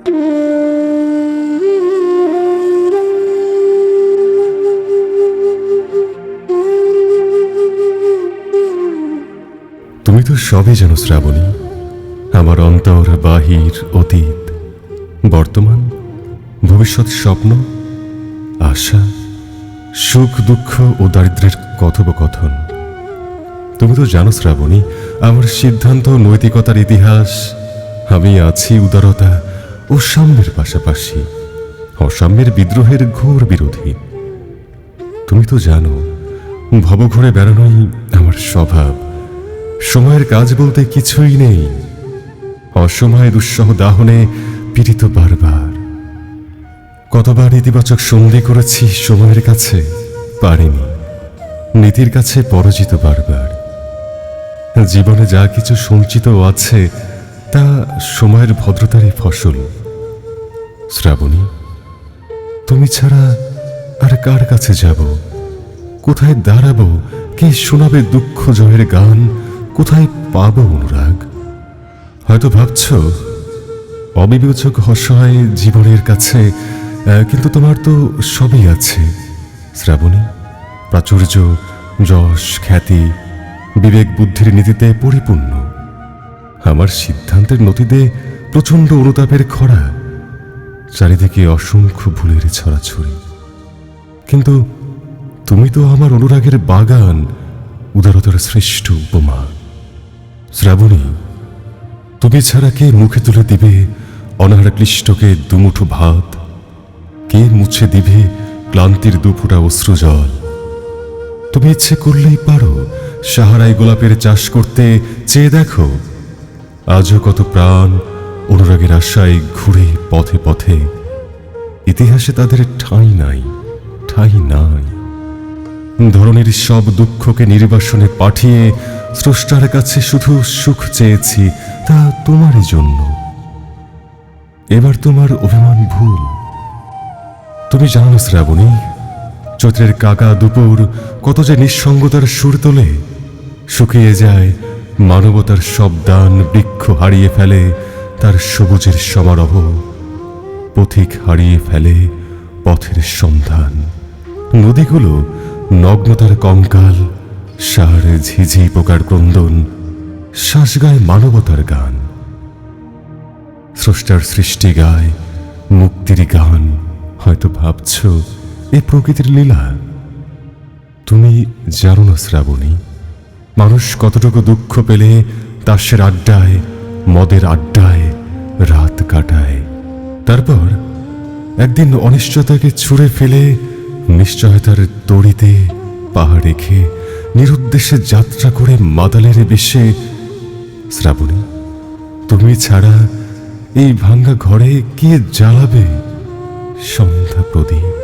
তুমি তো সবই জানো শ্রাবণী, আমার অন্তর, বাহির, অতীত, বর্তমান, ভবিষ্যৎ, স্বপ্ন, আশা, সুখ, দুঃখ ও দারিদ্র্যের কথোপকথন। তুমি তো জানো শ্রাবণী, আমার সিদ্ধান্ত, নৈতিকতার ইতিহাস। আমি আছি উদারতা ও সাম্যের পাশাপাশি, অসাম্যের বিদ্রোহের ঘোর বিরোধী। তুমি তো জানো, ভবঘুরে বেড়ানোই আমার স্বভাব। সময়ের কাজ বলতে কিছুই নেই, অসময়ে দুঃসহ দাহনে পীড়িত বারবার। কতবার ইতিবাচক সন্ধি করেছি সময়ের কাছে, পারিনি, নীতির কাছে পরাজিত বারবার। জীবনে যা কিছু সঞ্চিত আছে তা সময়ের ভদ্রতারই ফসল। শ্রাবণী, তুমি ছাড়া আর কার কাছে যাব? কোথায় দাঁড়াবো? কে শোনাবে দুঃখ জয়ের গান? কোথায় পাবো অনুরাগ? হয়তো ভাবছ অবিবেচক অসহায় জীবনের কাছে, কিন্তু তোমার তো সবই আছে শ্রাবণী। প্রাচুর্য, যশ, খ্যাতি, বিবেক, বুদ্ধির নীতিতে পরিপূর্ণ। আমার সিদ্ধান্তের নথিতে প্রচণ্ড অনুতাপের খরা, চারিদিকে অসংখ্য ভুলের ছড়াছড়ি। কিন্তু তুমি তো আমার অনুরাগের বাগান, উদারতার শ্রেষ্ঠ উপমা। শ্রাবণী, তুমি ছাড়া কে মুখে তুলে দিবে অনাহার ক্লিষ্টকে দুমুঠো ভাত? কে মুছে দিবে ক্লান্তির দুফোঁটা অশ্রুজল? তুমি ইচ্ছে করলেই পারো সাহারায় গোলাপের চাষ করতে। চেয়ে দেখো, আজও কত প্রাণ অনুরাগের আশায় ঘুরে পথে পথে। ইতিহাসে তাদের ঠাঁই নাই, ঠাঁই নাই। ধরনের সব দুঃখকে নির্বাসনে পাঠিয়ে স্রষ্টার কাছে শুধু সুখ চেয়েছি, তা তোমারই জন্য। এবার তোমার অভিমান ভুল। তুমি জানো শ্রাবণী, চৈত্রের কাকা দুপুর কত যে নিঃসঙ্গতার সুর তোলে। শুকিয়ে যায় মানবতার সব দান, বৃক্ষ হারিয়ে ফেলে তার সবুজের সমারোহ, পথিক হারিয়ে ফেলে পথের সন্ধান। নদীগুলো নগ্নতার কঙ্কাল, সার ঝিঝি পোকার ক্রন্দন, শ্বাস গায় মানবতার গান। স্রষ্টার সৃষ্টি গায় মুক্তির গান। হয়তো ভাবছ এ প্রকৃতির লীলা। তুমি জানো না শ্রাবণী, মানুষ কতটুকু দুঃখ পেলে তাসের আড্ডায়, মদের আড্ডায় রাত কাটায়। তারপর একদিন অনিশ্চয়তাকে ছুঁড়ে ফেলে নিশ্চয়তার তড়িতে পা রেখে নিরুদ্দেশে যাত্রা করে মাতালের বেশে। শ্রাবণী, তুমি ছাড়া এই ভাঙ্গা ঘরে কে জ্বালাবে সন্ধ্যা প্রদীপ?